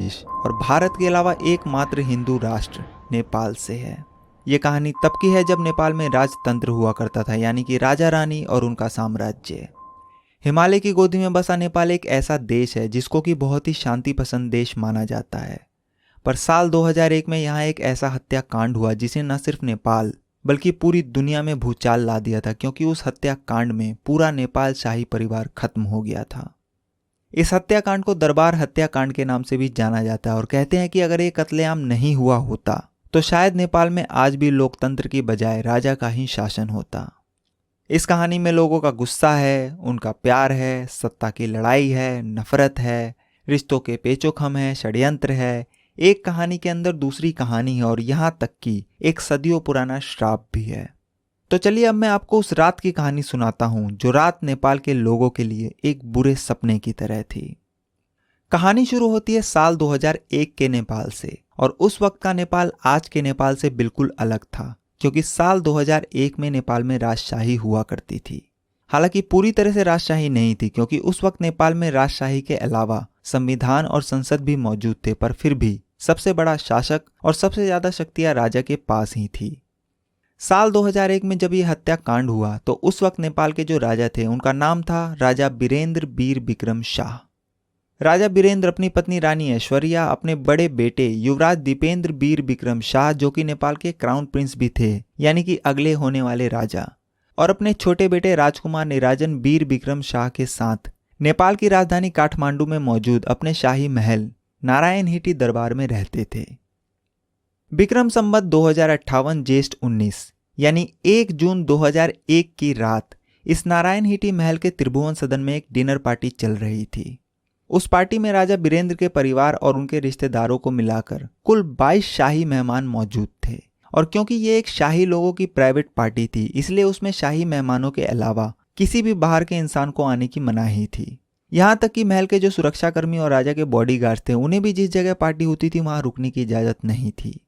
देश और भारत के अलावा एकमात्र हिंदू राष्ट्र नेपाल से है। ये कहानी तब की है जब नेपाल में राजतंत्र हुआ करता था, यानी कि राजा रानी और उनका साम्राज्य। हिमालय की गोदी में बसा नेपाल एक ऐसा देश है जिसको कि बहुत ही शांति पसंद देश माना जाता है। पर साल 2001 में यहाँ एक ऐसा हत्याकांड हुआ जिसे न सिर्फ नेपाल बल्कि पूरी दुनिया में भूचाल ला दिया था, क्योंकि उस हत्याकांड में पूरा नेपाल शाही परिवार खत्म हो गया था। इस हत्याकांड को दरबार हत्याकांड के नाम से भी जाना जाता है और कहते हैं कि अगर ये कत्लेआम नहीं हुआ होता तो शायद नेपाल में आज भी लोकतंत्र की बजाय राजा का ही शासन होता। इस कहानी में लोगों का गुस्सा है, उनका प्यार है, सत्ता की लड़ाई है, नफरत है, रिश्तों के पेचोखम है, षड्यंत्र है। एक कहानी के अंदर दूसरी कहानी है और यहाँ तक कि एक सदियों पुराना श्राप भी है। तो चलिए अब मैं आपको उस रात की कहानी सुनाता हूँ जो रात नेपाल के लोगों के लिए एक बुरे सपने की तरह थी। कहानी शुरू होती है साल 2001 के नेपाल से और उस वक्त का नेपाल आज के नेपाल से बिल्कुल अलग था, क्योंकि साल 2001 में नेपाल में राजशाही हुआ करती थी। हालांकि पूरी तरह से राजशाही नहीं थी, क्योंकि उस वक्त नेपाल में राजशाही के अलावा संविधान और संसद भी मौजूद थे, पर फिर भी सबसे बड़ा शासक और सबसे ज्यादा शक्तियां राजा के पास ही थी। साल 2001 में जब यह हत्याकांड हुआ तो उस वक्त नेपाल के जो राजा थे उनका नाम था राजा बीरेंद्र बीर विक्रम शाह। राजा बीरेंद्र अपनी पत्नी रानी ऐश्वर्या, अपने बड़े बेटे युवराज दीपेंद्र बीर विक्रम शाह जो कि नेपाल के क्राउन प्रिंस भी थे, यानी कि अगले होने वाले राजा, और अपने छोटे बेटे राजकुमार निराजन बीर विक्रम शाह के साथ नेपाल की राजधानी काठमांडू में मौजूद अपने शाही महल नारायणहिटी दरबार में रहते थे। विक्रम संवत 2058 ज्येष्ठ 19 यानी 1 जून 2001 की रात इस नारायणहिटी महल के त्रिभुवन सदन में एक डिनर पार्टी चल रही थी। उस पार्टी में राजा बीरेंद्र के परिवार और उनके रिश्तेदारों को मिलाकर कुल 22 शाही मेहमान मौजूद थे। और क्योंकि ये एक शाही लोगों की प्राइवेट पार्टी थी, इसलिए उसमें शाही मेहमानों के अलावा किसी भी बाहर के इंसान को आने की मनाही थी। यहाँ तक कि महल के जो सुरक्षाकर्मी और राजा के बॉडीगार्ड्स थे उन्हें भी जिस जगह पार्टी होती थी वहां रुकने की इजाजत नहीं थी।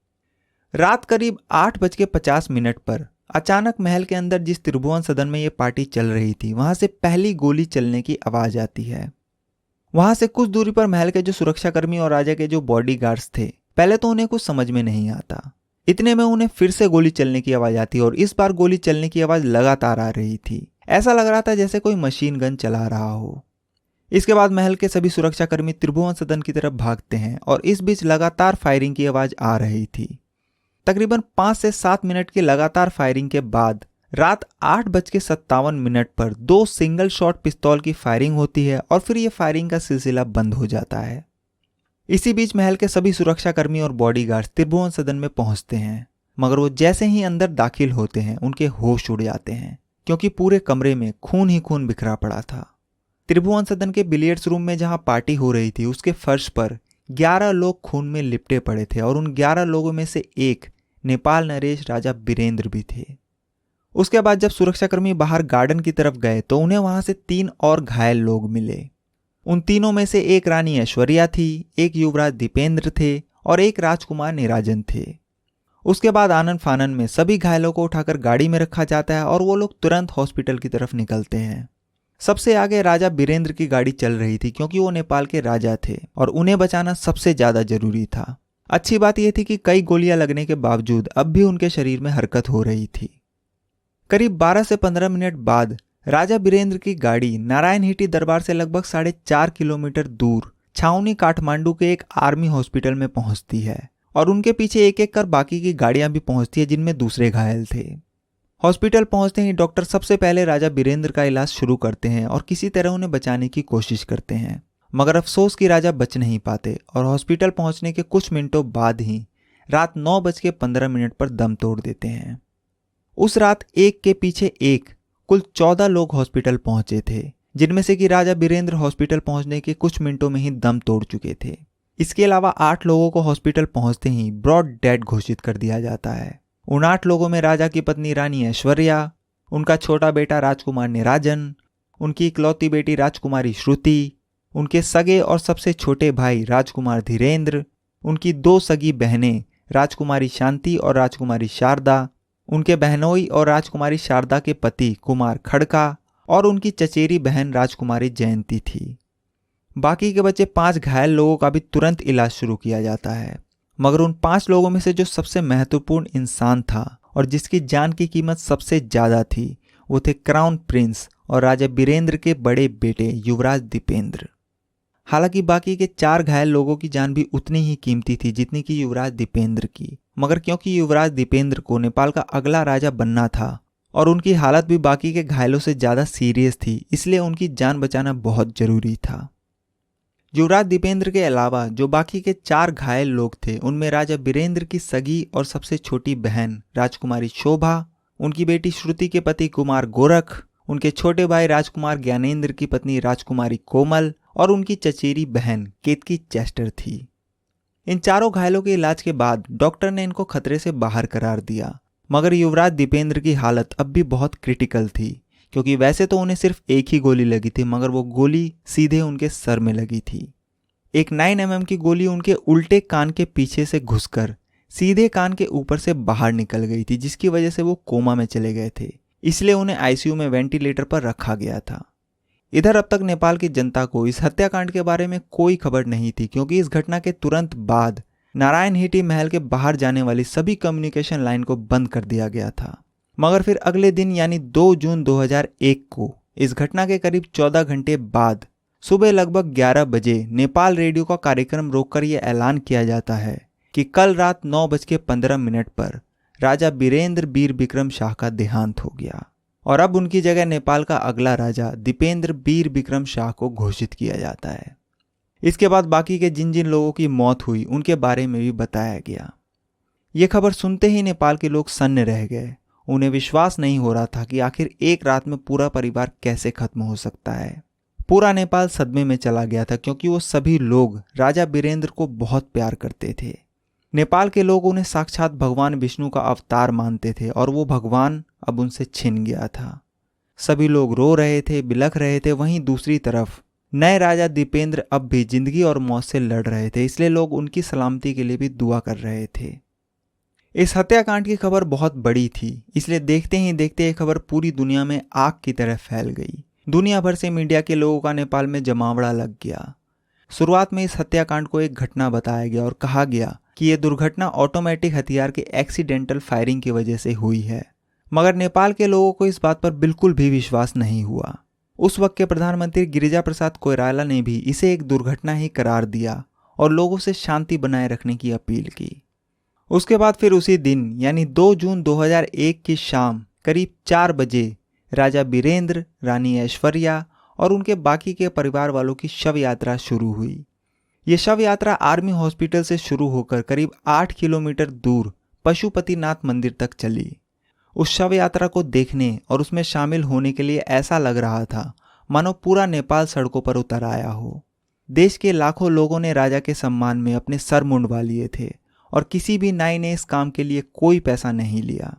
रात करीब 8:50 पर अचानक महल के अंदर जिस त्रिभुवन सदन में ये पार्टी चल रही थी वहां से पहली गोली चलने की आवाज आती है। वहां से कुछ दूरी पर महल के जो सुरक्षाकर्मी और राजा के जो बॉडीगार्ड्स थे, पहले तो उन्हें कुछ समझ में नहीं आता। इतने में उन्हें फिर से गोली चलने की आवाज आती और इस बार गोली चलने की आवाज लगातार आ रही थी। ऐसा लग रहा था जैसे कोई मशीन गन चला रहा हो। इसके बाद महल के सभी सुरक्षाकर्मी त्रिभुवन सदन की तरफ भागते हैं और इस बीच लगातार फायरिंग की आवाज आ रही थी। तकरीबन 5 से 7 मिनट की लगातार फायरिंग के बाद रात 8:57 पर 2 सिंगल शॉट पिस्तौल की फायरिंग होती है और फिर यह फायरिंग का सिलसिला बंद हो जाता है। इसी बीच महल के सभी सुरक्षाकर्मी और बॉडीगार्ड्स त्रिभुवन सदन में पहुंचते हैं, मगर वो जैसे ही अंदर दाखिल होते हैं उनके होश उड़ जाते हैं, क्योंकि पूरे कमरे में खून ही खून बिखरा पड़ा था। त्रिभुवन सदन के बिलियर्ड्स रूम में जहां पार्टी हो रही थी उसके फर्श पर 11 लोग खून में लिपटे पड़े थे और उन 11 लोगों में से एक नेपाल नरेश राजा बीरेंद्र भी थे। उसके बाद जब सुरक्षाकर्मी बाहर गार्डन की तरफ गए तो उन्हें वहां से 3 और घायल लोग मिले। उन तीनों में से एक रानी ऐश्वर्या थी, एक युवराज दीपेंद्र थे और एक राजकुमार निराजन थे। उसके बाद आनन फानन में सभी घायलों को उठाकर गाड़ी में रखा जाता है और वो लोग तुरंत हॉस्पिटल की तरफ निकलते हैं। सबसे आगे राजा बीरेंद्र की गाड़ी चल रही थी, क्योंकि वो नेपाल के राजा थे और उन्हें बचाना सबसे ज्यादा जरूरी था। अच्छी बात यह थी कि कई गोलियां लगने के बावजूद अब भी उनके शरीर में हरकत हो रही थी। करीब 12 से 15 मिनट बाद राजा बीरेंद्र की गाड़ी नारायणहिटी दरबार से लगभग 4.5 किलोमीटर दूर छावनी काठमांडू के एक आर्मी हॉस्पिटल में पहुंचती है और उनके पीछे एक एक कर बाकी की गाड़ियां भी पहुंचती है जिनमें दूसरे घायल थे। हॉस्पिटल पहुंचते ही डॉक्टर सबसे पहले राजा बीरेंद्र का इलाज शुरू करते हैं और किसी तरह उन्हें बचाने की कोशिश करते हैं, मगर अफसोस कि राजा बच नहीं पाते और हॉस्पिटल पहुंचने के कुछ मिनटों बाद ही रात 9:15 पर दम तोड़ देते हैं। उस रात एक के पीछे एक कुल 14 लोग हॉस्पिटल पहुंचे थे, जिनमें से कि राजा बीरेंद्र हॉस्पिटल पहुंचने के कुछ मिनटों में ही दम तोड़ चुके थे। इसके अलावा 8 लोगों को हॉस्पिटल पहुंचते ही ब्रॉड डेड घोषित कर दिया जाता है। उन 8 लोगों में राजा की पत्नी रानी ऐश्वर्या, उनका छोटा बेटा राजकुमार निराजन, उनकी इकलौती बेटी राजकुमारी श्रुति, उनके सगे और सबसे छोटे भाई राजकुमार धीरेन्द्र, उनकी 2 सगी बहनें राजकुमारी शांति और राजकुमारी शारदा, उनके बहनोई और राजकुमारी शारदा के पति कुमार खड़का और उनकी चचेरी बहन राजकुमारी जयंती थी। बाकी के बचे 5 घायल लोगों का भी तुरंत इलाज शुरू किया जाता है। मगर उन 5 लोगों में से जो सबसे महत्वपूर्ण इंसान था और जिसकी जान की कीमत सबसे ज्यादा थी, वो थे क्राउन प्रिंस और राजा बीरेंद्र के बड़े बेटे युवराज दीपेंद्र। हालांकि बाकी के 4 घायल लोगों की जान भी उतनी ही कीमती थी जितनी कि युवराज दीपेंद्र की, मगर क्योंकि युवराज दीपेंद्र को नेपाल का अगला राजा बनना था और उनकी हालत भी बाकी के घायलों से ज्यादा सीरियस थी, इसलिए उनकी जान बचाना बहुत जरूरी था। युवराज दीपेंद्र के अलावा जो बाकी के 4 घायल लोग थे, उनमें राजा बीरेंद्र की सगी और सबसे छोटी बहन राजकुमारी शोभा, उनकी बेटी श्रुति के पति कुमार गोरख, उनके छोटे भाई राजकुमार ज्ञानेंद्र की पत्नी राजकुमारी कोमल और उनकी चचेरी बहन केतकी चेस्टर थी। इन चारों घायलों के इलाज के बाद डॉक्टर ने इनको खतरे से बाहर करार दिया, मगर युवराज दीपेंद्र की हालत अब भी बहुत क्रिटिकल थी, क्योंकि वैसे तो उन्हें सिर्फ एक ही गोली लगी थी, मगर वो गोली सीधे उनके सर में लगी थी। एक 9 mm की गोली उनके उल्टे कान के पीछे से घुसकर सीधे कान के ऊपर से बाहर निकल गई थी, जिसकी वजह से वो कोमा में चले गए थे। इसलिए उन्हें आईसीयू में वेंटिलेटर पर रखा गया था। इधर अब तक नेपाल की जनता को इस हत्याकांड के बारे में कोई खबर नहीं थी, क्योंकि इस घटना के तुरंत बाद नारायणहिटी महल के बाहर जाने वाली सभी कम्युनिकेशन लाइन को बंद कर दिया गया था। मगर फिर अगले दिन यानी 2 जून 2001 को इस घटना के करीब 14 घंटे बाद सुबह लगभग 11 बजे नेपाल रेडियो का कार्यक्रम रोककर यह ऐलान किया जाता है कि कल रात 9:15 पर राजा बीरेंद्र बीर बिक्रम शाह का देहांत हो गया और अब उनकी जगह नेपाल का अगला राजा दीपेंद्र बीर बिक्रम शाह को घोषित किया जाता है। इसके बाद बाकी के जिन जिन लोगों की मौत हुई उनके बारे में भी बताया गया। ये खबर सुनते ही नेपाल के लोग सन्न रह गए। उन्हें विश्वास नहीं हो रहा था कि आखिर एक रात में पूरा परिवार कैसे खत्म हो सकता है। पूरा नेपाल सदमे में चला गया था, क्योंकि वो सभी लोग राजा बीरेंद्र को बहुत प्यार करते थे। नेपाल के लोग उन्हें साक्षात भगवान विष्णु का अवतार मानते थे और वो भगवान अब उनसे छिन गया था। सभी लोग रो रहे थे, बिलख रहे थे। वहीं दूसरी तरफ नए राजा दीपेंद्र अब भी जिंदगी और मौत से लड़ रहे थे, इसलिए लोग उनकी सलामती के लिए भी दुआ कर रहे थे। इस हत्याकांड की खबर बहुत बड़ी थी, इसलिए देखते ही देखते ये खबर पूरी दुनिया में आग की तरह फैल गई। दुनिया भर से मीडिया के लोगों का नेपाल में जमावड़ा लग गया। शुरुआत में इस हत्याकांड को एक घटना बताया गया और कहा गया कि यह दुर्घटना ऑटोमेटिक हथियार के एक्सीडेंटल फायरिंग की वजह से हुई है, मगर नेपाल के लोगों को इस बात पर बिल्कुल भी विश्वास नहीं हुआ। उस वक्त के प्रधानमंत्री गिरिजा प्रसाद कोइराला ने भी इसे एक दुर्घटना ही करार दिया और लोगों से शांति बनाए रखने की अपील की। उसके बाद फिर उसी दिन यानी 2 जून 2001 की शाम करीब 4 बजे राजा बीरेंद्र, रानी ऐश्वर्या और उनके बाकी के परिवार वालों की शव यात्रा शुरू हुई। ये शव यात्रा आर्मी हॉस्पिटल से शुरू होकर करीब 8 किलोमीटर दूर पशुपतिनाथ मंदिर तक चली। उस शव यात्रा को देखने और उसमें शामिल होने के लिए ऐसा लग रहा था मानो पूरा नेपाल सड़कों पर उतर आया हो। देश के लाखों लोगों ने राजा के सम्मान में अपने सर मुंडवा लिए थे और किसी भी नाई ने इस काम के लिए कोई पैसा नहीं लिया।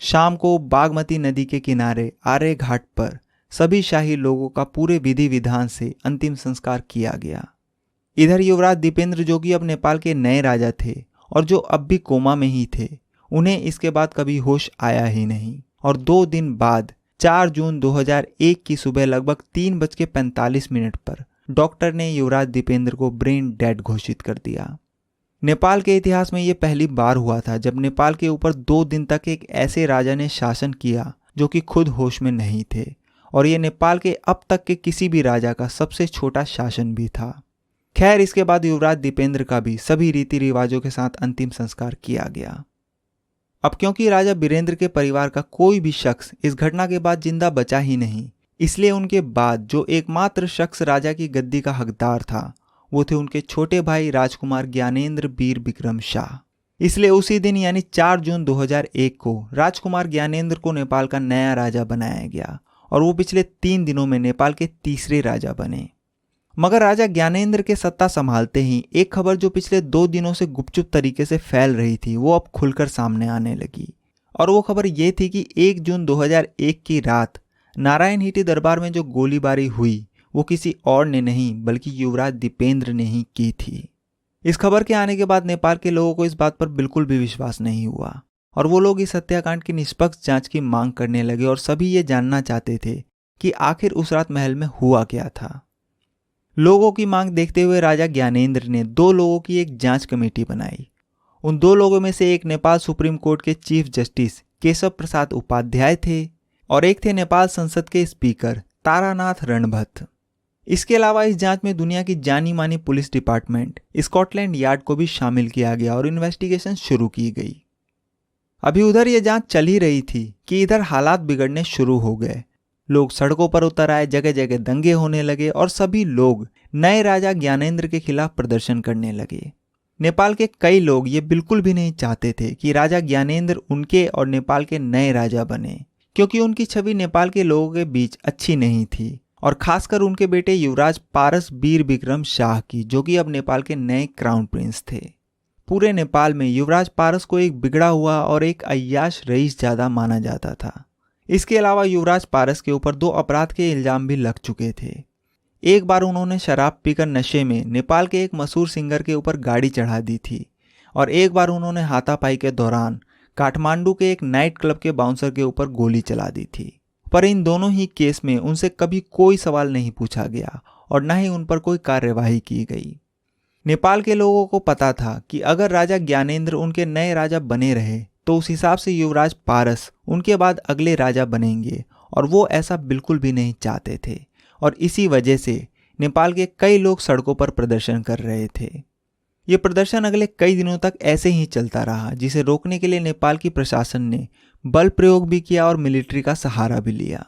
शाम को बागमती नदी के किनारे आर्य घाट पर सभी शाही लोगों का पूरे विधि विधान से अंतिम संस्कार किया गया। इधर युवराज दीपेंद्र, जो कि अब नेपाल के नए राजा थे और जो अब भी कोमा में ही थे, उन्हें इसके बाद कभी होश आया ही नहीं और 2 दिन बाद 4 जून 2001 की सुबह लगभग 3:45 पर डॉक्टर ने युवराज दीपेंद्र को ब्रेन डेड घोषित कर दिया। नेपाल के इतिहास में ये पहली बार हुआ था जब नेपाल के ऊपर 2 दिन तक एक ऐसे राजा ने शासन किया जो कि खुद होश में नहीं थे, और ये नेपाल के अब तक के किसी भी राजा का सबसे छोटा शासन भी था। खैर, इसके बाद युवराज दीपेंद्र का भी सभी रीति रिवाजों के साथ अंतिम संस्कार किया गया। अब क्योंकि राजा बीरेंद्र के परिवार का कोई भी शख्स इस घटना के बाद जिंदा बचा ही नहीं, इसलिए उनके बाद जो एकमात्र शख्स राजा की गद्दी का हकदार था वो थे उनके छोटे भाई राजकुमार ज्ञानेंद्र बीर बिक्रम शाह। इसलिए उसी दिन यानी 4 जून 2001 को राजकुमार ज्ञानेंद्र को नेपाल का नया राजा बनाया गया और वो पिछले 3 दिनों में नेपाल के तीसरे राजा बने। मगर राजा ज्ञानेंद्र के सत्ता संभालते ही एक खबर जो पिछले 2 दिनों से गुपचुप तरीके से फैल रही थी वो अब खुलकर सामने आने लगी, और वो खबर ये थी कि 1 जून 2001 की रात नारायणहिटी दरबार में जो गोलीबारी हुई वो किसी और ने नहीं बल्कि युवराज दीपेंद्र ने ही की थी। इस खबर के आने के बाद नेपाल के लोगों को इस बात पर बिल्कुल भी विश्वास नहीं हुआ और वो लोग इस हत्याकांड की निष्पक्ष जांच की मांग करने लगे और सभी ये जानना चाहते थे कि आखिर उस रात महल में हुआ क्या था। लोगों की मांग देखते हुए राजा ज्ञानेंद्र ने 2 लोगों की एक जांच कमेटी बनाई। उन 2 लोगों में से एक नेपाल सुप्रीम कोर्ट के चीफ जस्टिस केशव प्रसाद उपाध्याय थे और एक थे नेपाल संसद के स्पीकर तारानाथ रणभत। इसके अलावा इस जांच में दुनिया की जानी मानी पुलिस डिपार्टमेंट स्कॉटलैंड यार्ड को भी शामिल किया गया और इन्वेस्टिगेशन शुरू की गई। अभी उधर यह जांच चल ही रही थी कि इधर हालात बिगड़ने शुरू हो गए। लोग सड़कों पर उतर आए, जगह जगह दंगे होने लगे और सभी लोग नए राजा ज्ञानेंद्र के खिलाफ प्रदर्शन करने लगे। नेपाल के कई लोग ये बिल्कुल भी नहीं चाहते थे कि राजा ज्ञानेंद्र उनके और नेपाल के नए राजा बने, क्योंकि उनकी छवि नेपाल के लोगों के बीच अच्छी नहीं थी और खासकर उनके बेटे युवराज पारस वीर विक्रम शाह की, जो कि अब नेपाल के नए क्राउन प्रिंस थे। पूरे नेपाल में युवराज पारस को एक बिगड़ा हुआ और एक अय्याश रईस ज्यादा माना जाता था। इसके अलावा युवराज पारस के ऊपर 2 अपराध के इल्जाम भी लग चुके थे। एक बार उन्होंने शराब पीकर नशे में नेपाल के एक मशहूर सिंगर के ऊपर गाड़ी चढ़ा दी थी और एक बार उन्होंने हाथापाई के दौरान काठमांडू के एक नाइट क्लब के बाउंसर के ऊपर गोली चला दी थी। पर इन दोनों ही केस में उनसे कभी कोई सवाल नहीं पूछा गया और न ही उन पर कोई कार्यवाही की गई। नेपाल के लोगों को पता था कि अगर राजा ज्ञानेंद्र उनके नए राजा बने रहे तो उस हिसाब से युवराज पारस उनके बाद अगले राजा बनेंगे और वो ऐसा बिल्कुल भी नहीं चाहते थे और इसी वजह से नेपाल के कई लोग सड़कों पर प्रदर्शन कर रहे थे। ये प्रदर्शन अगले कई दिनों तक ऐसे ही चलता रहा, जिसे रोकने के लिए नेपाल की प्रशासन ने बल प्रयोग भी किया और मिलिट्री का सहारा भी लिया।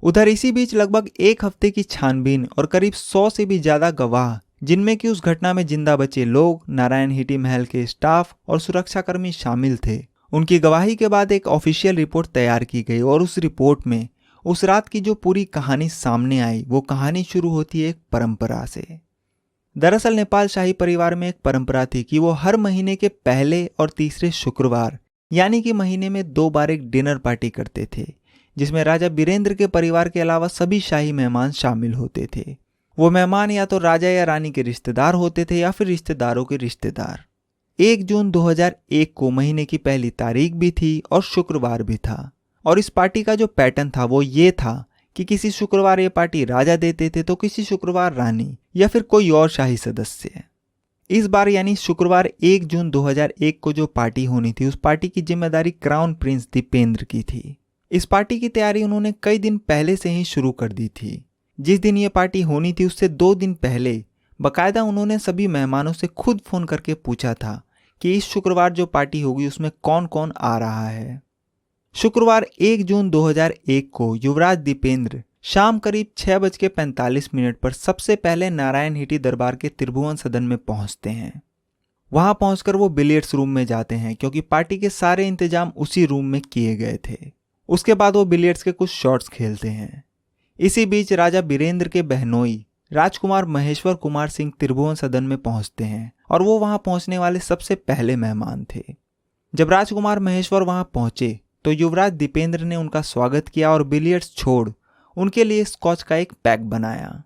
उधर इसी बीच लगभग 1 हफ्ते की छानबीन और करीब 100 से भी ज्यादा गवाह, जिनमें कि उस घटना में जिंदा बचे लोग, नारायण हिटी महल के स्टाफ और सुरक्षाकर्मी शामिल थे, उनकी गवाही के बाद एक ऑफिशियल रिपोर्ट तैयार की गई और उस रिपोर्ट में उस रात की जो पूरी कहानी सामने आई, वो कहानी शुरू होती है एक परंपरा से। दरअसल नेपाल शाही परिवार में एक परंपरा थी कि वो हर महीने के पहले और तीसरे शुक्रवार यानी कि महीने में 2 बार एक डिनर पार्टी करते थे, जिसमें राजा वीरेंद्र के परिवार के अलावा सभी शाही मेहमान शामिल होते थे। वो मेहमान या तो राजा या रानी के रिश्तेदार होते थे या फिर रिश्तेदारों के रिश्तेदार। 1 जून 2001 को महीने की पहली तारीख भी थी और शुक्रवार भी था और इस पार्टी का जो पैटर्न था वो ये था कि किसी शुक्रवार ये पार्टी राजा देते थे तो किसी शुक्रवार रानी या फिर कोई और शाही सदस्य। इस बार यानी शुक्रवार 1 जून 2001 को जो पार्टी होनी थी, उस पार्टी की जिम्मेदारी क्राउन प्रिंस दीपेंद्र की थी। इस पार्टी की तैयारी उन्होंने कई दिन पहले से ही शुरू कर दी थी। जिस दिन ये पार्टी होनी थी उससे 2 दिन पहले बाकायदा उन्होंने सभी मेहमानों से खुद फोन करके पूछा था कि इस शुक्रवार जो पार्टी होगी उसमें कौन कौन आ रहा है। शुक्रवार 1 जून 2001 को युवराज दीपेंद्र शाम करीब 6:45 पर सबसे पहले नारायण हिटी दरबार के त्रिभुवन सदन में पहुंचते हैं। वहां पहुंचकर वो बिलियर्ड्स रूम में जाते हैं, क्योंकि पार्टी के सारे इंतजाम उसी रूम में किए गए थे। उसके बाद वो बिलियर्ड्स के कुछ शॉट्स खेलते हैं। इसी बीच राजा वीरेंद्र के बहनोई राजकुमार महेश्वर कुमार सिंह त्रिभुवन सदन में पहुंचते हैं और वो वहां पहुंचने वाले सबसे पहले मेहमान थे। जब राजकुमार महेश्वर वहां पहुंचे तो युवराज दीपेंद्र ने उनका स्वागत किया और बिलियर्ड्स छोड़ उनके लिए स्कॉच का एक पैक बनाया।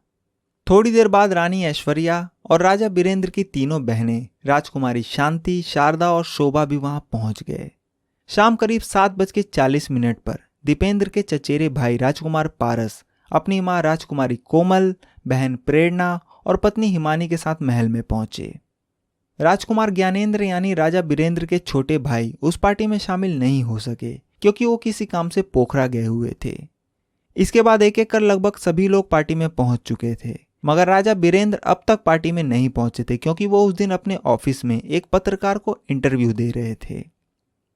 थोड़ी देर बाद रानी ऐश्वर्या और राजा वीरेंद्र की तीनों बहनें राजकुमारी शांति, शारदा और शोभा भी वहां पहुंच गए। शाम करीब 7:40 पर दीपेंद्र के चचेरे भाई राजकुमार पारस अपनी मां राजकुमारी कोमल, बहन प्रेरणा और पत्नी हिमानी के साथ महल में पहुंचे। राजकुमार ज्ञानेंद्र यानी राजा वीरेंद्र के छोटे भाई उस पार्टी में शामिल नहीं हो सके, क्योंकि वो किसी काम से पोखरा गए हुए थे। इसके बाद एक एक कर लगभग सभी लोग पार्टी में पहुंच चुके थे, मगर राजा वीरेंद्र अब तक पार्टी में नहीं पहुंचे थे, क्योंकि वो उस दिन अपने ऑफिस में एक पत्रकार को इंटरव्यू दे रहे थे।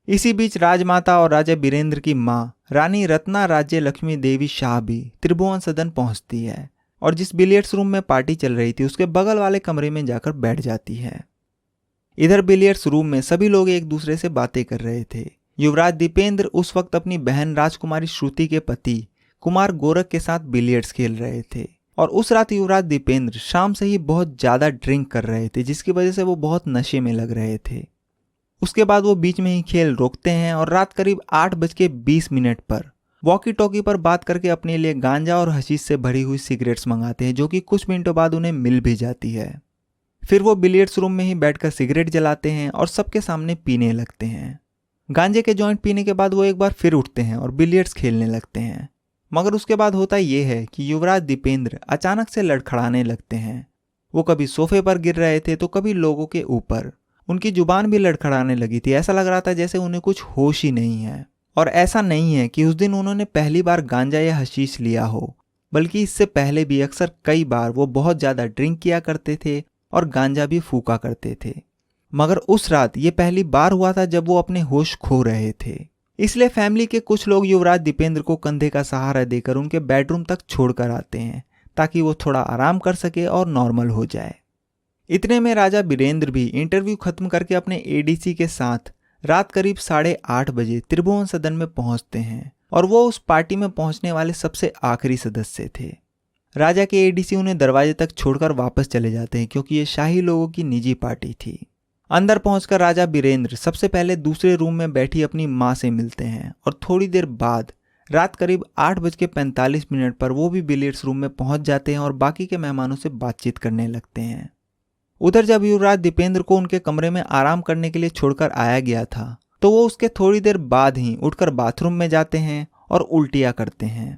इसी बीच राजमाता और राजा वीरेंद्र की मां रानी रत्ना राज्य लक्ष्मी देवी शाह भी त्रिभुवन सदन पहुंचती है और जिस बिलियर्ड्स रूम में पार्टी चल रही थी उसके बगल वाले कमरे में जाकर बैठ जाती है। इधर बिलियर्ड्स रूम में सभी लोग एक दूसरे से बातें कर रहे थे। युवराज दीपेंद्र उस वक्त अपनी बहन राजकुमारी श्रुति के पति कुमार गोरख के साथ बिलियर्ड्स खेल रहे थे और उस रात युवराज दीपेंद्र शाम से ही बहुत ज्यादा ड्रिंक कर रहे थे, जिसकी वजह से वो बहुत नशे में लग रहे थे। उसके बाद वो बीच में ही खेल रोकते हैं और रात करीब 8:20 पर वॉकी टॉकी पर बात करके अपने लिए गांजा और हशीश से भरी हुई सिगरेट्स मंगाते हैं, जो कि कुछ मिनटों बाद उन्हें मिल भी जाती है। फिर वो बिलियर्ड्स रूम में ही बैठकर सिगरेट जलाते हैं और सबके सामने पीने लगते हैं। गांजे के जॉइंट पीने के बाद वो एक बार फिर उठते हैं और बिलियर्ड्स खेलने लगते हैं। मगर उसके बाद होता ये है कि युवराज दीपेंद्र अचानक से लड़खड़ाने लगते हैं। वो कभी सोफे पर गिर रहे थे तो कभी लोगों के ऊपर। उनकी जुबान भी लड़खड़ाने लगी थी, ऐसा लग रहा था जैसे उन्हें कुछ होश ही नहीं है। और ऐसा नहीं है कि उस दिन उन्होंने पहली बार गांजा या हशीश लिया हो, बल्कि इससे पहले भी अक्सर कई बार वो बहुत ज़्यादा ड्रिंक किया करते थे और गांजा भी फूका करते थे। मगर उस रात ये पहली बार हुआ था जब वो अपने होश खो रहे थे। इसलिए फैमिली के कुछ लोग युवराज दीपेंद्र को कंधे का सहारा देकर उनके बेडरूम तक छोड़कर आते हैं ताकि वो थोड़ा आराम कर सके और नॉर्मल हो जाए। इतने में राजा बीरेंद्र भी इंटरव्यू खत्म करके अपने एडीसी के साथ रात करीब 8:30 बजे त्रिभुवन सदन में पहुंचते हैं और वो उस पार्टी में पहुंचने वाले सबसे आखिरी सदस्य थे। राजा के एडीसी उन्हें दरवाजे तक छोड़कर वापस चले जाते हैं क्योंकि ये शाही लोगों की निजी पार्टी थी। अंदर पहुंचकर राजा बीरेंद्र सबसे पहले दूसरे रूम में बैठी अपनी मां से मिलते हैं और थोड़ी देर बाद रात करीब 8:45 पर वो भी बिलियर्ड्स रूम में पहुंच जाते हैं और बाकी के मेहमानों से बातचीत करने लगते हैं। उधर जब युवराज दीपेंद्र को उनके कमरे में आराम करने के लिए छोड़कर आया गया था तो वो उसके थोड़ी देर बाद ही उठकर बाथरूम में जाते हैं और उल्टियां करते हैं।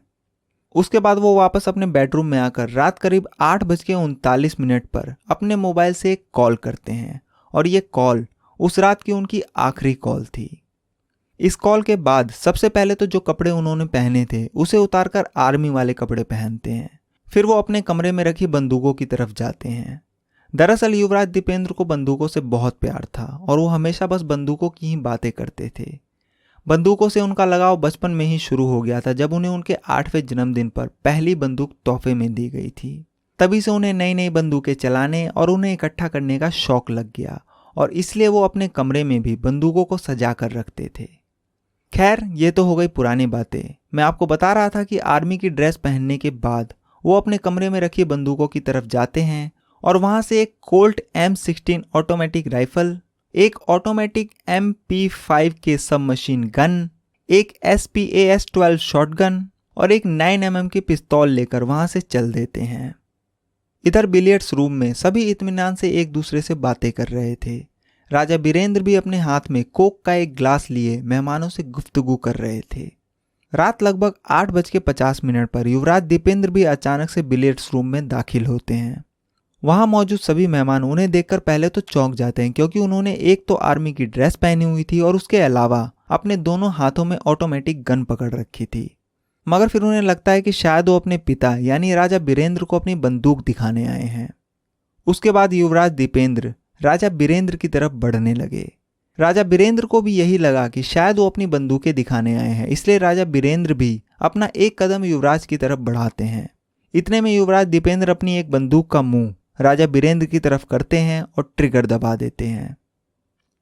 उसके बाद वो वापस अपने बेडरूम में आकर रात करीब 8:39 पर अपने मोबाइल से एक कॉल करते हैं और ये कॉल उस रात की उनकी आखिरी कॉल थी। इस कॉल के बाद सबसे पहले तो जो कपड़े उन्होंने पहने थे उसे उतारकर आर्मी वाले कपड़े पहनते हैं। फिर वो अपने कमरे में रखी बंदूकों की तरफ जाते हैं। दरअसल युवराज दीपेंद्र को बंदूकों से बहुत प्यार था और वो हमेशा बस बंदूकों की ही बातें करते थे। बंदूकों से उनका लगाव बचपन में ही शुरू हो गया था जब उन्हें उनके 8वें जन्मदिन पर पहली बंदूक तोहफे में दी गई थी। तभी से उन्हें नई नई बंदूकें चलाने और उन्हें इकट्ठा करने का शौक लग गया और इसलिए वो अपने कमरे में भी बंदूकों को सजा कर रखते थे। खैर, ये तो हो गई पुरानी बातें। मैं आपको बता रहा था कि आर्मी की ड्रेस पहनने के बाद वो अपने कमरे में रखी बंदूकों की तरफ जाते हैं और वहां से एक कोल्ट M16 ऑटोमेटिक राइफल, एक ऑटोमेटिक MP5 के सब मशीन गन, एक SPAS-12 शॉटगन और एक 9mm की पिस्तौल लेकर वहां से चल देते हैं। इधर बिलियर्ड्स रूम में सभी इत्मीनान से एक दूसरे से बातें कर रहे थे। राजा बीरेंद्र भी अपने हाथ में कोक का एक ग्लास लिए मेहमानों से गुफ्तगू कर रहे थे। रात लगभग 8:50 पर युवराज दीपेंद्र भी अचानक से बिलियर्ड्स रूम में दाखिल होते हैं। वहां मौजूद सभी मेहमान उन्हें देखकर पहले तो चौंक जाते हैं क्योंकि उन्होंने एक तो आर्मी की ड्रेस पहनी हुई थी और उसके अलावा अपने दोनों हाथों में ऑटोमेटिक गन पकड़ रखी थी। मगर फिर उन्हें लगता है कि शायद वो अपने पिता यानी राजा बीरेंद्र को अपनी बंदूक दिखाने आए हैं। उसके बाद युवराज दीपेंद्र राजा बीरेंद्र की तरफ बढ़ने लगे। राजा बीरेंद्र को भी यही लगा कि शायद वो अपनी बंदूकें दिखाने आए हैं, इसलिए राजा बीरेंद्र भी अपना एक कदम युवराज की तरफ बढ़ाते हैं। इतने में युवराज दीपेंद्र अपनी एक बंदूक का मुंह राजा बीरेंद्र की तरफ करते हैं और ट्रिगर दबा देते हैं।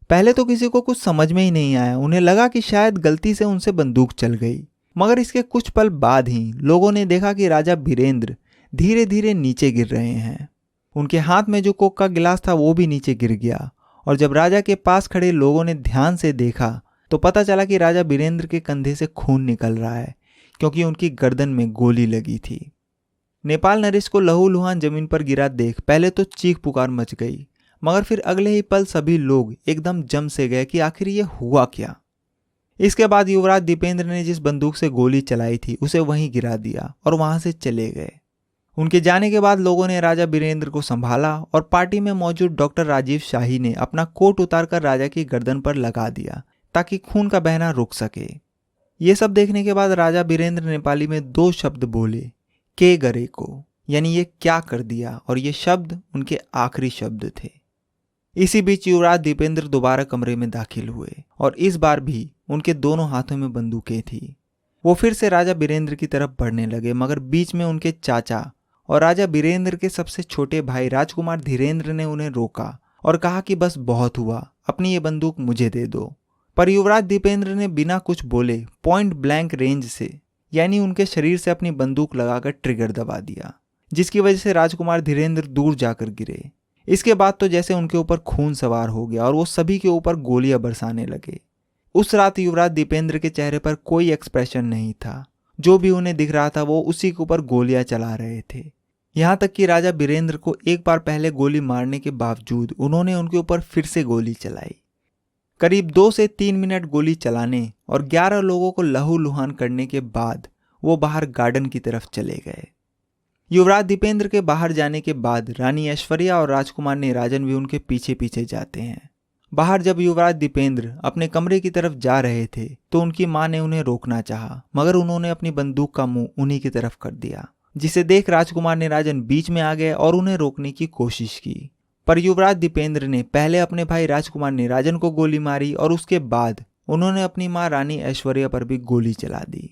पहले तो किसी को कुछ समझ में ही नहीं आया, उन्हें लगा कि शायद गलती से उनसे बंदूक चल गई। मगर इसके कुछ पल बाद ही लोगों ने देखा कि राजा बीरेंद्र धीरे धीरे नीचे गिर रहे हैं। उनके हाथ में जो कोक का गिलास था वो भी नीचे गिर गया और जब राजा के पास खड़े लोगों ने ध्यान से देखा तो पता चला कि राजा बीरेंद्र के कंधे से खून निकल रहा है क्योंकि उनकी गर्दन में गोली लगी थी। नेपाल नरेश को लहूलुहान जमीन पर गिरा देख पहले तो चीख पुकार मच गई, मगर फिर अगले ही पल सभी लोग एकदम जम से गए कि आखिर ये हुआ क्या। इसके बाद युवराज दीपेंद्र ने जिस बंदूक से गोली चलाई थी उसे वहीं गिरा दिया और वहां से चले गए। उनके जाने के बाद लोगों ने राजा बीरेंद्र को संभाला और पार्टी में मौजूद डॉक्टर राजीव शाही ने अपना कोट उतारकर राजा की गर्दन पर लगा दिया ताकि खून का बहना रुक सके। ये सब देखने के बाद राजा बीरेंद्र नेपाली में 2 शब्द बोले, के गरे को, यानी ये क्या कर दिया, और ये शब्द उनके आखिरी शब्द थे। इसी बीच युवराज दीपेंद्र दोबारा कमरे में दाखिल हुए और इस बार भी उनके दोनों हाथों में बंदूकें थी। वो फिर से राजा बीरेंद्र की तरफ बढ़ने लगे, मगर बीच में उनके चाचा और राजा बीरेंद्र के सबसे छोटे भाई राजकुमार धीरेंद्र ने उन्हें रोका और कहा कि बस बहुत हुआ, अपनी ये बंदूक मुझे दे दो। पर युवराज दीपेंद्र ने बिना कुछ बोले पॉइंट ब्लैंक रेंज से यानी उनके शरीर से अपनी बंदूक लगाकर ट्रिगर दबा दिया, जिसकी वजह से राजकुमार धीरेंद्र दूर जाकर गिरे। इसके बाद तो जैसे उनके ऊपर खून सवार हो गया और वो सभी के ऊपर गोलियां बरसाने लगे। उस रात युवराज दीपेंद्र के चेहरे पर कोई एक्सप्रेशन नहीं था, जो भी उन्हें दिख रहा था वो उसी के ऊपर गोलियां चला रहे थे। यहाँ तक कि राजा बीरेंद्र को एक बार पहले गोली मारने के बावजूद उन्होंने उनके ऊपर फिर से गोली चलाई। करीब 2 से 3 मिनट गोली चलाने और 11 लोगों को लहूलुहान करने के बाद वो बाहर गार्डन की तरफ चले गए। युवराज दीपेंद्र के बाहर जाने के बाद रानी ऐश्वर्या और राजकुमार निराजन भी उनके पीछे पीछे जाते हैं। बाहर जब युवराज दीपेंद्र अपने कमरे की तरफ जा रहे थे तो उनकी मां ने उन्हें रोकना चाहा, मगर उन्होंने अपनी बंदूक का मुंह उन्हीं की तरफ कर दिया, जिसे देख राजकुमार निराजन बीच में आ गए और उन्हें रोकने की कोशिश की। पर युवराज दीपेंद्र ने पहले अपने भाई राजकुमार निराजन को गोली मारी और उसके बाद उन्होंने अपनी मां रानी ऐश्वर्या पर भी गोली चला दी।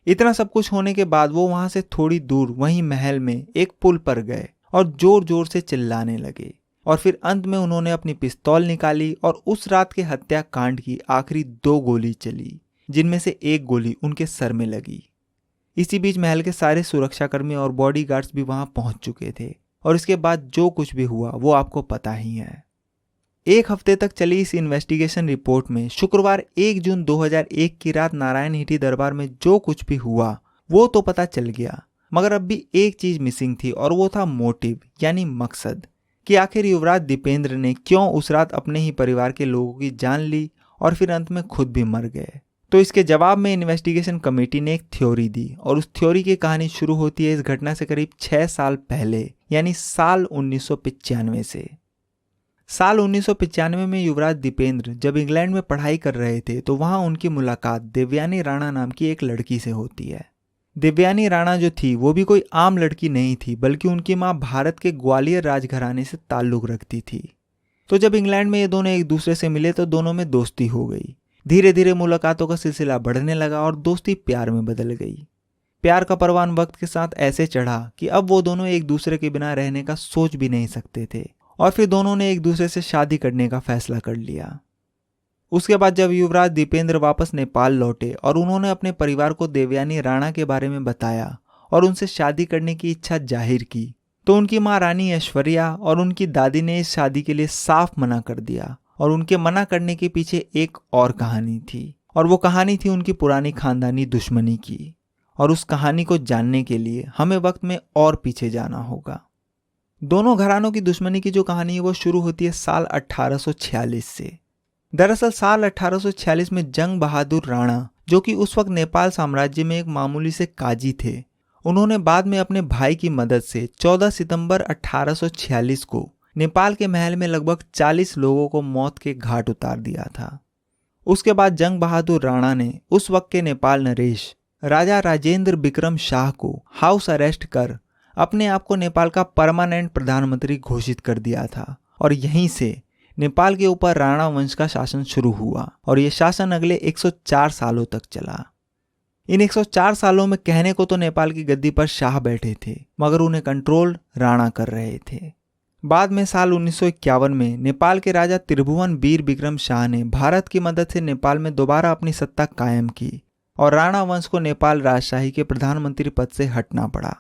इतना सब कुछ होने के बाद वो वहां से थोड़ी दूर वहीं महल में एक पुल पर गए और जोर जोर से चिल्लाने लगे, और फिर अंत में उन्होंने अपनी पिस्तौल निकाली और उस रात के हत्याकांड की आखिरी 2 गोली चली, जिनमें से एक गोली उनके सर में लगी। इसी बीच महल के सारे सुरक्षाकर्मी और बॉडीगार्ड्स भी वहां पहुंच चुके थे, और इसके बाद जो कुछ भी हुआ वो आपको पता ही है। 1 हफ्ते तक चली इस इन्वेस्टिगेशन रिपोर्ट में शुक्रवार 1 जून 2001 की रात नारायण हिटी दरबार में जो कुछ भी हुआ वो तो पता चल गया, मगर अब भी एक चीज मिसिंग थी, और वो था मोटिव यानी मकसद, कि आखिर युवराज दीपेंद्र ने क्यों उस रात अपने ही परिवार के लोगों की जान ली और फिर अंत में खुद भी मर गए। तो इसके जवाब में इन्वेस्टिगेशन कमेटी ने एक थ्योरी दी, और उस थ्योरी की कहानी शुरू होती है इस घटना से करीब 6 साल पहले, यानी साल 1995 से। साल 1995 में युवराज दीपेंद्र जब इंग्लैंड में पढ़ाई कर रहे थे तो वहां उनकी मुलाकात देवयानी राणा नाम की एक लड़की से होती है। देवयानी राणा जो थी वो भी कोई आम लड़की नहीं थी, बल्कि उनकी मां भारत के ग्वालियर राजघराने से ताल्लुक रखती थी। तो जब इंग्लैंड में ये दोनों एक दूसरे से मिले तो दोनों में दोस्ती हो गई। धीरे धीरे मुलाकातों का सिलसिला बढ़ने लगा और दोस्ती प्यार में बदल गई। प्यार का परवान वक्त के साथ ऐसे चढ़ा कि अब वो दोनों एक दूसरे के बिना रहने का सोच भी नहीं सकते थे, और फिर दोनों ने एक दूसरे से शादी करने का फैसला कर लिया। उसके बाद जब युवराज दीपेंद्र वापस नेपाल लौटे और उन्होंने अपने परिवार को देवयानी राणा के बारे में बताया और उनसे शादी करने की इच्छा जाहिर की, तो उनकी मां रानी ऐश्वर्या और उनकी दादी ने इस शादी के लिए साफ मना कर दिया। और उनके मना करने के पीछे एक और कहानी थी, और वो कहानी थी उनकी पुरानी खानदानी दुश्मनी की। और उस कहानी को जानने के लिए हमें वक्त में और पीछे जाना होगा। दोनों घरानों की दुश्मनी की जो कहानी है वो शुरू होती है साल 1846 से। दरअसल साल 1846 में जंग बहादुर राणा, जो कि उस वक्त नेपाल साम्राज्य में एक मामूली से काजी थे, उन्होंने बाद में अपने भाई की मदद से 14 सितंबर 1846 को नेपाल के महल में लगभग 40 लोगों को मौत के घाट उतार दिया था। उसके बाद जंग बहादुर राणा ने उस वक्त के नेपाल नरेश राजा राजेंद्र विक्रम शाह को हाउस अरेस्ट कर अपने आप को नेपाल का परमानेंट प्रधानमंत्री घोषित कर दिया था, और यहीं से नेपाल के ऊपर राणा वंश का शासन शुरू हुआ, और ये शासन अगले 104 सालों तक चला। इन 104 सालों में कहने को तो नेपाल की गद्दी पर शाह बैठे थे, मगर उन्हें कंट्रोल राणा कर रहे थे। बाद में साल 1951 में नेपाल के राजा त्रिभुवन वीर विक्रम शाह ने भारत की मदद से नेपाल में दोबारा अपनी सत्ता कायम की, और राणा वंश को नेपाल राजशाही के प्रधानमंत्री पद से हटना पड़ा।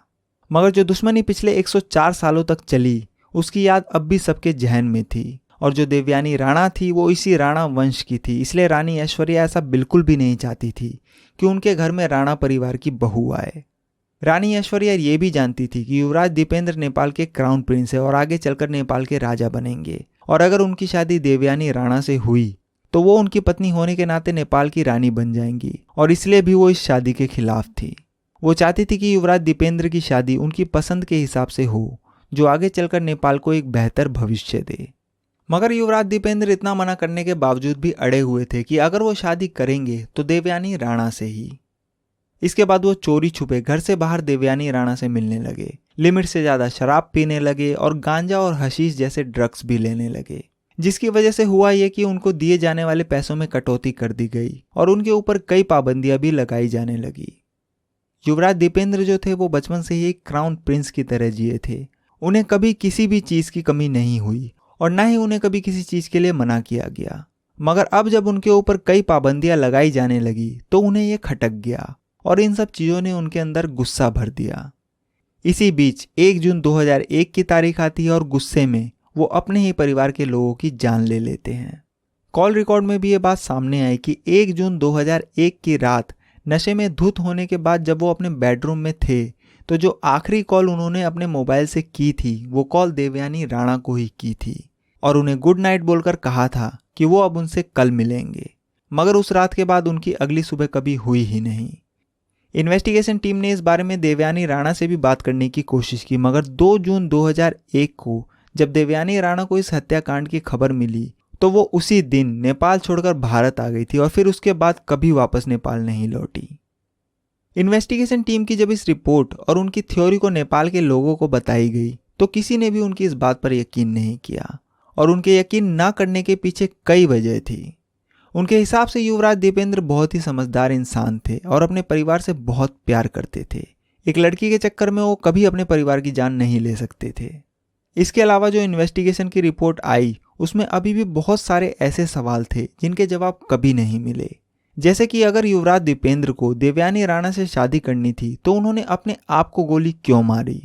मगर जो दुश्मनी पिछले 104 सालों तक चली उसकी याद अब भी सबके जहन में थी, और जो देवयानी राणा थी वो इसी राणा वंश की थी। इसलिए रानी ऐश्वर्या ऐसा बिल्कुल भी नहीं चाहती थी कि उनके घर में राणा परिवार की बहू आए। रानी ऐश्वर्या ये भी जानती थी कि युवराज दीपेंद्र नेपाल के क्राउन प्रिंस है और आगे चलकर नेपाल के राजा बनेंगे, और अगर उनकी शादी देवयानी राणा से हुई तो वो उनकी पत्नी होने के नाते नेपाल की रानी बन जाएंगी, और इसलिए भी वो इस शादी के खिलाफ थी। वो चाहती थी कि युवराज दीपेंद्र की शादी उनकी पसंद के हिसाब से हो, जो आगे चलकर नेपाल को एक बेहतर भविष्य दे। मगर युवराज दीपेंद्र इतना मना करने के बावजूद भी अड़े हुए थे कि अगर वो शादी करेंगे तो देवयानी राणा से ही। इसके बाद वो चोरी छुपे घर से बाहर देवयानी राणा से मिलने लगे, लिमिट से ज्यादा शराब पीने लगे और गांजा और हशीश जैसे ड्रग्स भी लेने लगे, जिसकी वजह से हुआ ये कि उनको दिए जाने वाले पैसों में कटौती कर दी गई और उनके ऊपर कई पाबंदियां भी लगाई जाने लगी। युवराज दीपेंद्र जो थे वो बचपन से ही एक क्राउन प्रिंस की तरह जिए थे। उन्हें कभी किसी भी चीज की कमी नहीं हुई और ना ही उन्हें कभी किसी चीज के लिए मना किया गया। मगर अब जब उनके ऊपर कई पाबंदियां लगाई जाने लगी तो उन्हें ये खटक गया और इन सब चीजों ने उनके अंदर गुस्सा भर दिया। इसी बीच 1 जून 2001 की तारीख आती है और गुस्से में वो अपने ही परिवार के लोगों की जान ले लेते हैं। कॉल रिकॉर्ड में भी ये बात सामने आई कि 1 जून 2001 की रात नशे में धुत होने के बाद जब वो अपने बेडरूम में थे तो जो आखिरी कॉल उन्होंने अपने मोबाइल से की थी वो कॉल देवयानी राणा को ही की थी और उन्हें गुड नाइट बोलकर कहा था कि वो अब उनसे कल मिलेंगे। मगर उस रात के बाद उनकी अगली सुबह कभी हुई ही नहीं। इन्वेस्टिगेशन टीम ने इस बारे में देवयानी राणा से भी बात करने की कोशिश की, मगर 2 जून 2001 को जब देवयानी राणा को इस हत्याकांड की खबर मिली तो वो उसी दिन नेपाल छोड़कर भारत आ गई थी और फिर उसके बाद कभी वापस नेपाल नहीं लौटी। इन्वेस्टिगेशन टीम की जब इस रिपोर्ट और उनकी थ्योरी को नेपाल के लोगों को बताई गई तो किसी ने भी उनकी इस बात पर यकीन नहीं किया और उनके यकीन ना करने के पीछे कई वजह थी। उनके हिसाब से युवराज दीपेंद्र बहुत ही समझदार इंसान थे और अपने परिवार से बहुत प्यार करते थे। एक लड़की के चक्कर में वो कभी अपने परिवार की जान नहीं ले सकते थे। इसके अलावा जो इन्वेस्टिगेशन की रिपोर्ट आई उसमें अभी भी बहुत सारे ऐसे सवाल थे जिनके जवाब कभी नहीं मिले। जैसे कि अगर युवराज दीपेंद्र को देवयानी राणा से शादी करनी थी तो उन्होंने अपने आप को गोली क्यों मारी।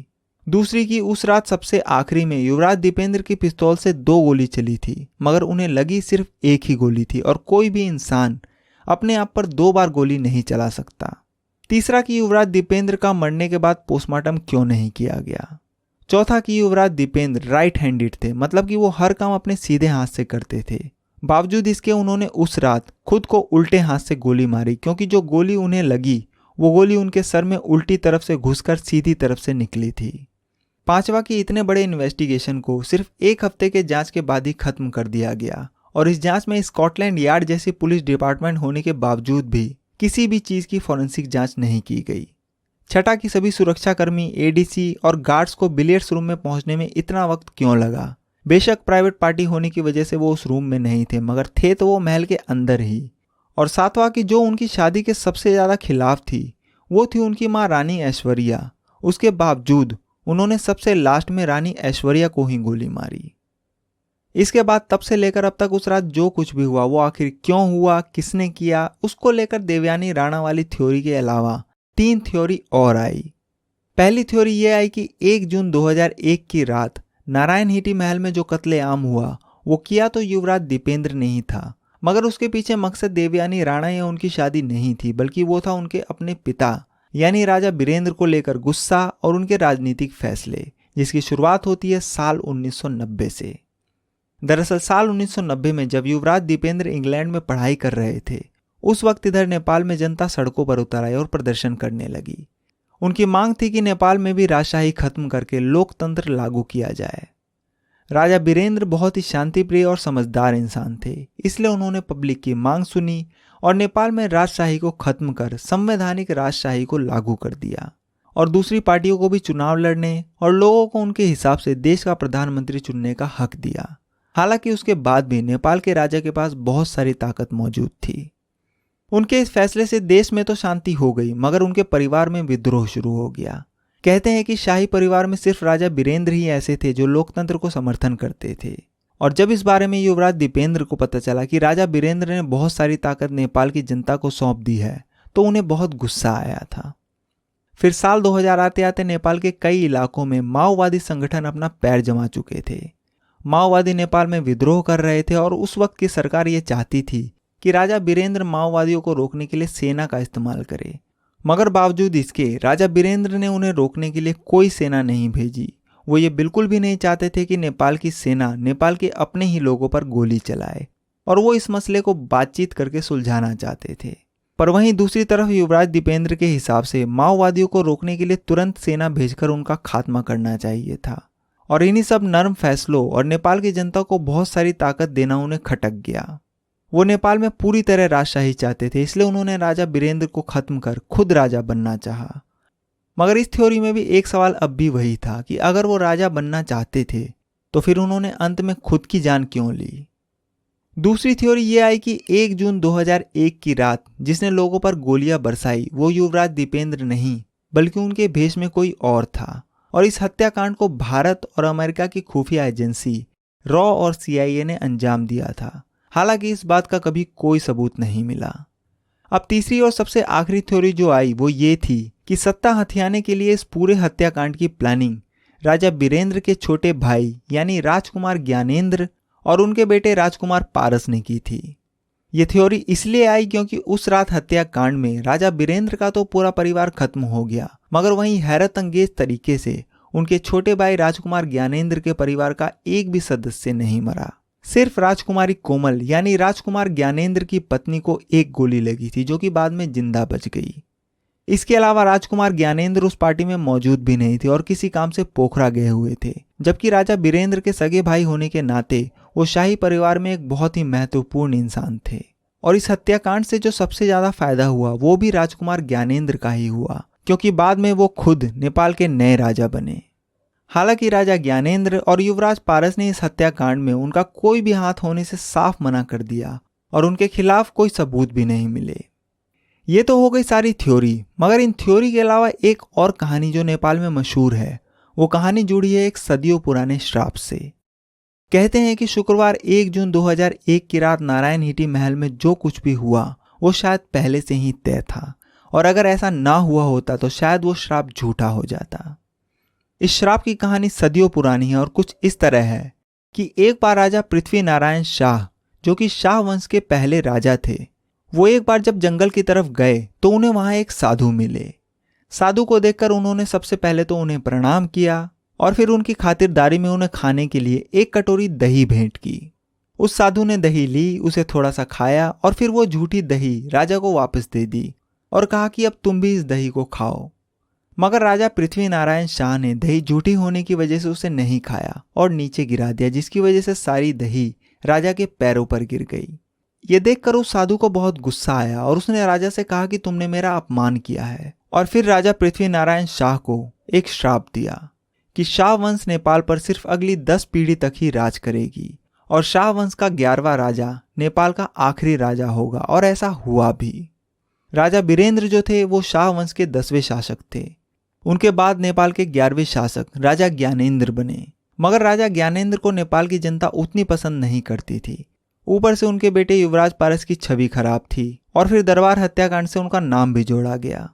दूसरी की उस रात सबसे आखिरी में युवराज दीपेंद्र की पिस्तौल से 2 गोली चली थी मगर उन्हें लगी सिर्फ एक ही गोली थी और कोई भी इंसान अपने आप पर 2 बार गोली नहीं चला सकता। तीसरा कि युवराज दीपेंद्र का मरने के बाद पोस्टमार्टम क्यों नहीं किया गया। चौथा कि युवराज दीपेंद्र राइट हैंडेड थे, मतलब कि वो हर काम अपने सीधे हाथ से करते थे। बावजूद इसके उन्होंने उस रात खुद को उल्टे हाथ से गोली मारी क्योंकि जो गोली उन्हें लगी वो गोली उनके सर में उल्टी तरफ से घुसकर सीधी तरफ से निकली थी। पांचवा कि इतने बड़े इन्वेस्टिगेशन को सिर्फ 1 हफ्ते के जांच के बाद ही खत्म कर दिया गया और इस जांच में स्कॉटलैंड यार्ड जैसी पुलिस डिपार्टमेंट होने के बावजूद भी किसी भी चीज की फॉरेंसिक जांच नहीं की गई। छठा कि सभी सुरक्षाकर्मी, एडीसी और गार्ड्स को बिलियर्ड्स रूम में पहुंचने में इतना वक्त क्यों लगा। बेशक प्राइवेट पार्टी होने की वजह से वो उस रूम में नहीं थे मगर थे तो वो महल के अंदर ही। और सातवां कि जो उनकी शादी के सबसे ज्यादा खिलाफ थी वो थी उनकी मां रानी ऐश्वर्या। उसके बावजूद उन्होंने सबसे लास्ट में रानी ऐश्वर्या को ही गोली मारी। इसके बाद तब से लेकर अब तक उस रात जो कुछ भी हुआ वो आखिर क्यों हुआ, किसने किया, उसको लेकर देवयानी राणा वाली थ्योरी के अलावा 3 थ्योरी और आई। पहली थ्योरी ये आई कि 1 जून 2001 की रात नारायण हीटी महल में जो कत्लेआम हुआ वो किया तो युवराज दीपेंद्र ने ही था मगर उसके पीछे मकसद देवयानी राणा या उनकी शादी नहीं थी बल्कि वो था उनके अपने पिता यानी राजा बीरेंद्र को लेकर गुस्सा और उनके राजनीतिक फैसले, जिसकी शुरुआत होती है साल 1990 से। दरअसल साल 1990 में जब युवराज दीपेंद्र इंग्लैंड में पढ़ाई कर रहे थे उस वक्त इधर नेपाल में जनता सड़कों पर उतर आई और प्रदर्शन करने लगी। उनकी मांग थी कि नेपाल में भी राजशाही खत्म करके लोकतंत्र लागू किया जाए। राजा बीरेंद्र बहुत ही शांतिप्रिय और समझदार इंसान थे, इसलिए उन्होंने पब्लिक की मांग सुनी और नेपाल में राजशाही को खत्म कर संवैधानिक राजशाही को लागू कर दिया और दूसरी पार्टियों को भी चुनाव लड़ने और लोगों को उनके हिसाब से देश का प्रधानमंत्री चुनने का हक दिया। हालांकि उसके बाद भी नेपाल के राजा के पास बहुत सारी ताकत मौजूद थी। उनके इस फैसले से देश में तो शांति हो गई मगर उनके परिवार में विद्रोह शुरू हो गया। कहते हैं कि शाही परिवार में सिर्फ राजा बीरेंद्र ही ऐसे थे जो लोकतंत्र को समर्थन करते थे और जब इस बारे में युवराज दीपेंद्र को पता चला कि राजा बीरेंद्र ने बहुत सारी ताकत नेपाल की जनता को सौंप दी है तो उन्हें बहुत गुस्सा आया था। फिर साल 2000 आते आते नेपाल के कई इलाकों में माओवादी संगठन अपना पैर जमा चुके थे। माओवादी नेपाल में विद्रोह कर रहे थे और उस वक्त की सरकार ये चाहती थी कि राजा बीरेंद्र माओवादियों को रोकने के लिए सेना का इस्तेमाल करे मगर बावजूद इसके राजा बीरेंद्र ने उन्हें रोकने के लिए कोई सेना नहीं भेजी। वो ये बिल्कुल भी नहीं चाहते थे कि नेपाल की सेना नेपाल के अपने ही लोगों पर गोली चलाए और वो इस मसले को बातचीत करके सुलझाना चाहते थे। पर वहीं दूसरी तरफ युवराज दीपेंद्र के हिसाब से माओवादियों को रोकने के लिए तुरंत सेना भेजकर उनका खात्मा करना चाहिए था और इन्हीं सब नर्म फैसलों और नेपाल की जनता को बहुत सारी ताकत देना उन्हें खटक गया। वो नेपाल में पूरी तरह राजशाही चाहते थे, इसलिए उन्होंने राजा बीरेंद्र को खत्म कर खुद राजा बनना चाहा। मगर इस थ्योरी में भी एक सवाल अब भी वही था कि अगर वो राजा बनना चाहते थे तो फिर उन्होंने अंत में खुद की जान क्यों ली। दूसरी थ्योरी ये आई कि 1 जून 2001 की रात जिसने लोगों पर गोलियां बरसाई वो युवराज दीपेंद्र नहीं बल्कि उनके भेष में कोई और था और इस हत्याकांड को भारत और अमेरिका की खुफिया एजेंसी रॉ और CIA ने अंजाम दिया था। हालांकि इस बात का कभी कोई सबूत नहीं मिला। अब तीसरी और सबसे आखिरी थ्योरी जो आई वो ये थी कि सत्ता हथियाने के लिए इस पूरे हत्याकांड की प्लानिंग राजा बीरेंद्र के छोटे भाई यानी राजकुमार ज्ञानेंद्र और उनके बेटे राजकुमार पारस ने की थी। ये थ्योरी इसलिए आई क्योंकि उस रात हत्याकांड में राजा बीरेंद्र का तो पूरा परिवार खत्म हो गया मगर वहीं हैरत अंगेज तरीके से उनके छोटे भाई राजकुमार ज्ञानेंद्र के परिवार का एक भी सदस्य नहीं मरा। सिर्फ राजकुमारी कोमल यानी राजकुमार ज्ञानेंद्र की पत्नी को एक गोली लगी थी जो कि बाद में जिंदा बच गई। इसके अलावा राजकुमार ज्ञानेंद्र उस पार्टी में मौजूद भी नहीं थे और किसी काम से पोखरा गए हुए थे, जबकि राजा बीरेंद्र के सगे भाई होने के नाते वो शाही परिवार में एक बहुत ही महत्वपूर्ण इंसान थे। और इस हत्याकांड से जो सबसे ज्यादा फायदा हुआ वो भी राजकुमार ज्ञानेंद्र का ही हुआ, क्योंकि बाद में वो खुद नेपाल के नए राजा बने। हालांकि राजा ज्ञानेंद्र और युवराज पारस ने इस हत्याकांड में उनका कोई भी हाथ होने से साफ मना कर दिया और उनके खिलाफ कोई सबूत भी नहीं मिले। ये तो हो गई सारी थ्योरी, मगर इन थ्योरी के अलावा एक और कहानी जो नेपाल में मशहूर है, वो कहानी जुड़ी है एक सदियों पुराने श्राप से। कहते हैं कि शुक्रवार 1 जून 2001 की रात नारायण हिटी महल में जो कुछ भी हुआ वो शायद पहले से ही तय था, और अगर ऐसा ना हुआ होता तो शायद वो श्राप झूठा हो जाता। इस श्राप की कहानी सदियों पुरानी है और कुछ इस तरह है कि एक बार राजा पृथ्वी नारायण शाह, जो कि शाह वंश के पहले राजा थे, वो एक बार जब जंगल की तरफ गए तो उन्हें वहां एक साधु मिले। साधु को देखकर उन्होंने सबसे पहले तो उन्हें प्रणाम किया और फिर उनकी खातिरदारी में उन्हें खाने के लिए एक कटोरी दही भेंट की। उस साधु ने दही ली, उसे थोड़ा सा खाया और फिर वो झूठी दही राजा को वापस दे दी और कहा कि अब तुम भी इस दही को खाओ। मगर राजा पृथ्वी नारायण शाह ने दही झूठी होने की वजह से उसे नहीं खाया और नीचे गिरा दिया, जिसकी वजह से सारी दही राजा के पैरों पर गिर गई। ये देखकर उस साधु को बहुत गुस्सा आया और उसने राजा से कहा कि तुमने मेरा अपमान किया है। और फिर राजा पृथ्वी नारायण शाह को एक श्राप दिया कि शाह वंश नेपाल पर सिर्फ अगली 10 पीढ़ी तक ही राज करेगी और शाह वंश का 11वां राजा नेपाल का आखिरी राजा होगा। और ऐसा हुआ भी। राजा बीरेंद्र जो थे वो शाह वंश के 10वें शासक थे। उनके बाद नेपाल के 11वें शासक राजा ज्ञानेंद्र बने, मगर राजा ज्ञानेंद्र को नेपाल की जनता उतनी पसंद नहीं करती थी। ऊपर से उनके बेटे युवराज पारस की छवि खराब थी और फिर दरबार हत्याकांड से उनका नाम भी जोड़ा गया।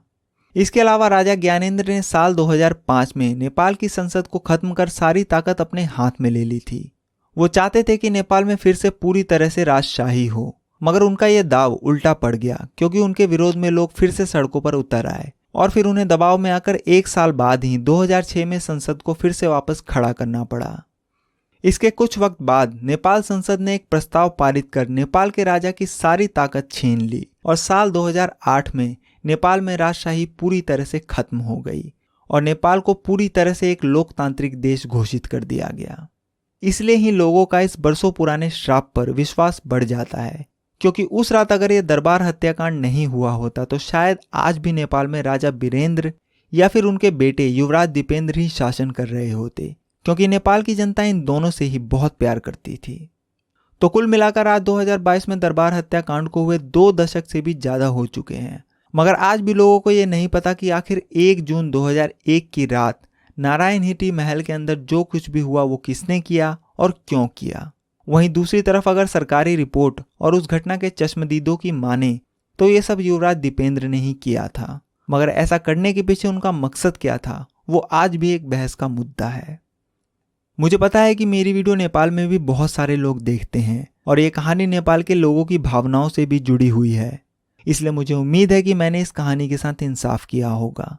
इसके अलावा राजा ज्ञानेंद्र ने साल 2005 में नेपाल की संसद को खत्म कर सारी ताकत अपने हाथ में ले ली थी। वो चाहते थे कि नेपाल में फिर से पूरी तरह से राजशाही हो, मगर उनका यह दाव उल्टा पड़ गया, क्योंकि उनके विरोध में लोग फिर से सड़कों पर उतर आए और फिर उन्हें दबाव में आकर 1 साल बाद ही 2006 में संसद को फिर से वापस खड़ा करना पड़ा। इसके कुछ वक्त बाद नेपाल संसद ने एक प्रस्ताव पारित कर नेपाल के राजा की सारी ताकत छीन ली और साल 2008 में नेपाल में राजशाही पूरी तरह से खत्म हो गई और नेपाल को पूरी तरह से एक लोकतांत्रिक देश घोषित कर दिया गया। इसलिए ही लोगों का इस बरसों पुराने श्राप पर विश्वास बढ़ जाता है, क्योंकि उस रात अगर ये दरबार हत्याकांड नहीं हुआ होता तो शायद आज भी नेपाल में राजा बीरेंद्र या फिर उनके बेटे युवराज दीपेंद्र ही शासन कर रहे होते, क्योंकि नेपाल की जनता इन दोनों से ही बहुत प्यार करती थी। तो कुल मिलाकर आज 2022 में दरबार हत्याकांड को हुए 2 दशक से भी ज्यादा हो चुके हैं, मगर आज भी लोगों को ये नहीं पता कि आखिर 1 जून 2001 की रात नारायण हिटी महल के अंदर जो कुछ भी हुआ वो किसने किया और क्यों किया। वहीं दूसरी तरफ अगर सरकारी रिपोर्ट और उस घटना के चश्मदीदों की माने तो ये सब युवराज दीपेंद्र ने ही किया था, मगर ऐसा करने के पीछे उनका मकसद क्या था वो आज भी एक बहस का मुद्दा है। मुझे पता है कि मेरी वीडियो नेपाल में भी बहुत सारे लोग देखते हैं और ये कहानी नेपाल के लोगों की भावनाओं से भी जुड़ी हुई है, इसलिए मुझे उम्मीद है कि मैंने इस कहानी के साथ इंसाफ किया होगा।